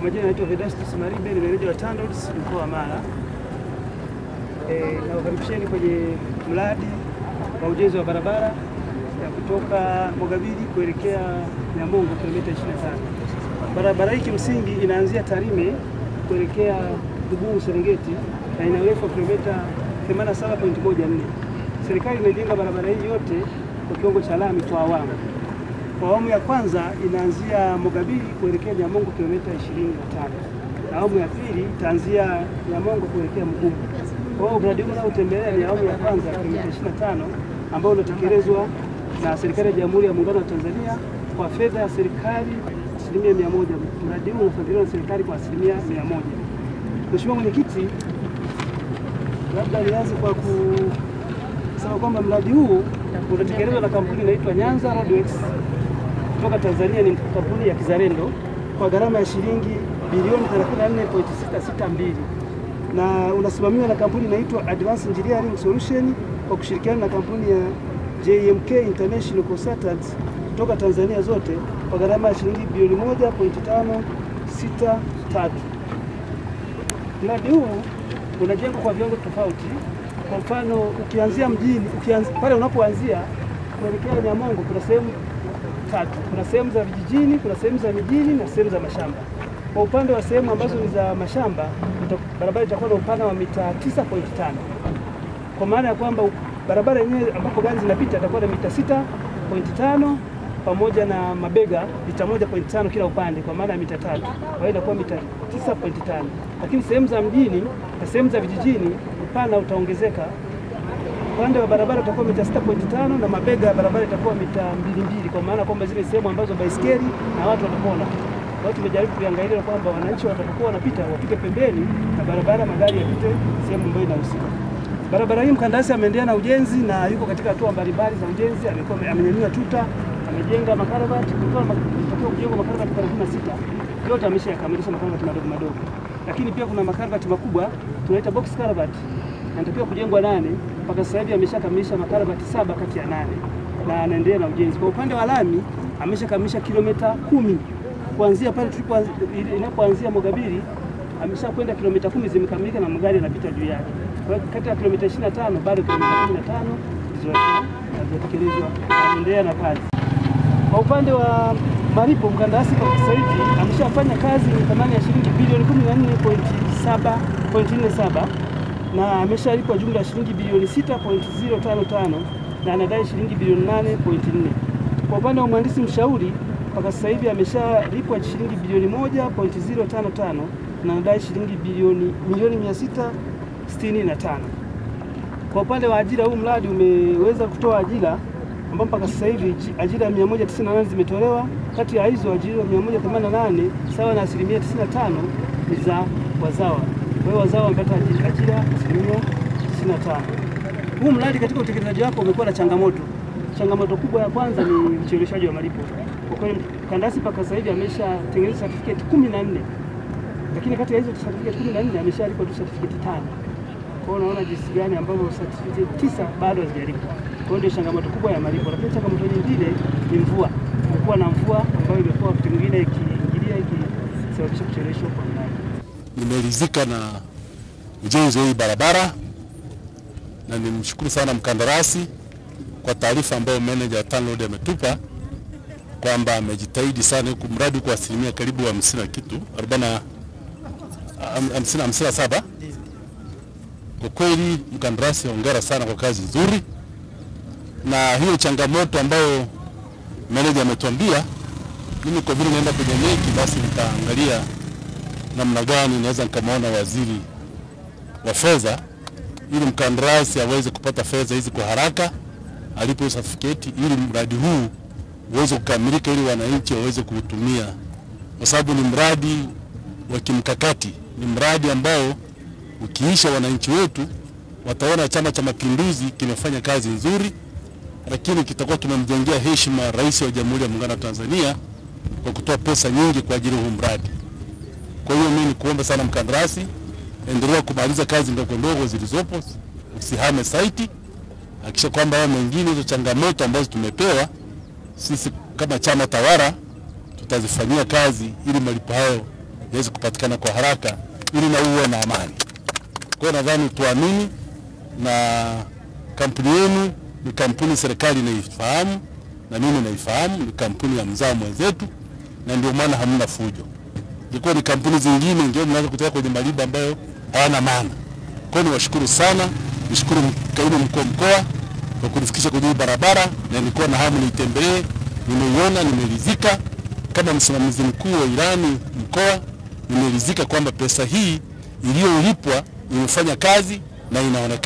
majina naitwa Vedastus Marimbe, ni meneja wa TANROADS mkoa wa Mara. Nawakaribisheni kwenye mradi wa ujenzi wa barabara ya kutoka Mogabiri kuelekea Nyamongo kilomita 25. Barabara hii kimsingi inaanzia Tarime kuelekea Dubugu Serengeti na ina urefu wa kilomita 87.14. Serikali imejenga barabara hii yote kwa kiwango cha lami kwa awamu. Kwa awamu ya kwanza inaanzia Mogabiri kuelekea Nyamongo kilomita 25. Na awamu ya pili itaanzia Nyamongo kuelekea Mugumu. Kwa hiyo mradi huu unaotembelea ni awamu ya kwanza kilomita 25 ambao unatekelezwa na serikali ya Jamhuri ya Muungano wa Tanzania kwa fedha ya serikali 100%. Mradi huu unafadhiliwa na serikali kwa 100%. Mheshimiwa Mwenyekiti, labda nianze kwa kusema kwamba mradi huu unatekelezwa na kampuni inaitwa Nyanza Roadworks kutoka Tanzania, ni kampuni ya kizalendo kwa gharama ya shilingi bilioni 34.662 na unasimamiwa na kampuni inaitwa Advanced Engineering Solution kwa kushirikiana na kampuni ya JMK International Consultants kutoka Tanzania zote kwa gharama ya shilingi bilioni 1.563. Mradi huu unajengwa kwa viwango tofauti. Kwa mfano, ukianzia mjini, pale unapoanzia kuelekea Nyamongo kuna sehemu tatu. Kuna sehemu za vijijini, kuna sehemu za mijini na sehemu za mashamba. Kwa upande wa sehemu ambazo ni za mashamba, barabara itakuwa na upana wa mita 9.5. Kwa maana ya kwamba barabara yenyewe ambapo gari zinapita itakuwa na mita 6.5 pamoja na mabega mita 1.5 kila upande, kwa maana ya mita 3. Kwa hiyo inakuwa mita 9.5. Lakini sehemu za mjini na sehemu za vijijini upana utaongezeka. Upande wa barabara utakuwa mita 6.5 na mabega ya barabara itakuwa mita 2.2, kwa maana kwamba zile sehemu ambazo baisikeli na watu watakuwa. Watu tumejaribu kuangalia kwamba wananchi watakuwa wanapita wapite pembeni na barabara, magari yapite sehemu ambayo inahusika. Barabara hii mkandarasi ameendelea na ujenzi na yuko katika hatua mbalimbali za ujenzi. Amekuwa amenyanyua tuta, amejenga makarabati, kulikuwa kujengwa makarabati 36. Yote ameshakamilisha makarabati madogo madogo. Lakini pia kuna makarabati makubwa tunaita box karabati. Yanatakiwa kujengwa 8, mpaka sasa hivi ameshakamilisha makarabati 7 kati ya 8 na anaendelea na ujenzi. Kwa upande wa lami ameshakamilisha kilomita 10. Kuanzia pale inapoanzia Mogabiri ameshakwenda kilomita 10 zimekamilika na magari yanapita juu yake. Kwa hiyo kati ya kilomita 25 bado kilomita 15 zilizotekelezwa, anaendelea na kazi. Kwa upande wa malipo, mkandarasi kwa sasa hivi ameshafanya kazi yenye thamani ya shilingi bilioni 14.47 na ameshalipwa jumla ya shilingi bilioni 6.055 na anadai shilingi bilioni 8.4. Kwa upande wa mhandisi mshauri mpaka sasa hivi ameshalipwa shilingi bilioni 1.055 na anadai shilingi milioni 665. Kwa upande wa ajira, huu mradi umeweza kutoa ajira ambapo mpaka sasa hivi ajira 198 zimetolewa. Kati ya hizo ajira 188 sawa na 95% ni za wazawa. Kwa hiyo wazawa wamepata ajira 95%. Huu mradi katika utekelezaji wake umekuwa na changamoto. Changamoto kubwa ya kwanza ni ucheleweshaji wa malipo. Kwa kweli mkandarasi mpaka sasa hivi ameshatengeneza certificate 14. Lakini kati ya hizo certificate 14 ameshalipwa tu certificate 5. Kwa hiyo unaona jinsi gani ambavyo certificate 9 bado hazijalipwa. Kwa hiyo ndio changamoto kubwa ya malipo. Lakini changamoto nyingine ni mvua. Kulikuwa na mvua ambayo imekuwa wakati mwingine ikiingilia ikisababisha kucheleweshwa kwa mradi. Nimeridhika na ujenzi wa hii barabara na nimshukuru sana mkandarasi kwa taarifa ambayo meneja wa TANROADS ametupa kwamba amejitahidi sana huku mradi kwa asilimia karibu 50 na kitu 57. Kwa kweli mkandarasi hongera sana kwa kazi nzuri, na hiyo changamoto ambayo meneja ametuambia, mimi kwa vile naenda kwenye NEC basi nitaangalia namna gani naweza nikamwona waziri wa fedha ili mkandarasi aweze kupata fedha hizi kwa haraka, alipo certificate ili mradi huu uweze kukamilika ili wananchi waweze kuutumia, kwa sababu ni mradi wa kimkakati. Ni mradi ambao ukiisha wananchi wetu wataona Chama cha Mapinduzi kimefanya kazi nzuri, lakini kitakuwa kimemjengea heshima Rais wa Jamhuri ya Muungano wa Tanzania kwa kutoa pesa nyingi kwa ajili ya huu mradi. Kwa hiyo mimi nikuomba sana mkandarasi, endelea kumaliza kazi ndogo ndogo zilizopo, usihame site, hakikisha kwamba haya mengine hizo changamoto ambazo tumepewa sisi kama chama tawala tutazifanyia kazi ili malipo hayo iweze kupatikana kwa haraka ili na uwe na amani. Kwa nadhani tuamini, na kampuni yenu ni kampuni serikali inaifahamu na mimi naifahamu, ni kampuni ya mzao mwenzetu, na ndio maana hamna fujo. Ilikuwa ni kampuni zingine ndio mnaanza kutoka kwenye maliba ambayo hayana maana. Kwa hiyo niwashukuru sana, nishukuru kaimu mkuu wa mkoa kwa kunifikisha kwenye barabara, na nilikuwa na hamu nitembelee, nimeiona, nimeridhika. Kama msimamizi mkuu wa ilani mkoa, nimeridhika kwamba pesa hii iliyolipwa imefanya kazi na inaonekana.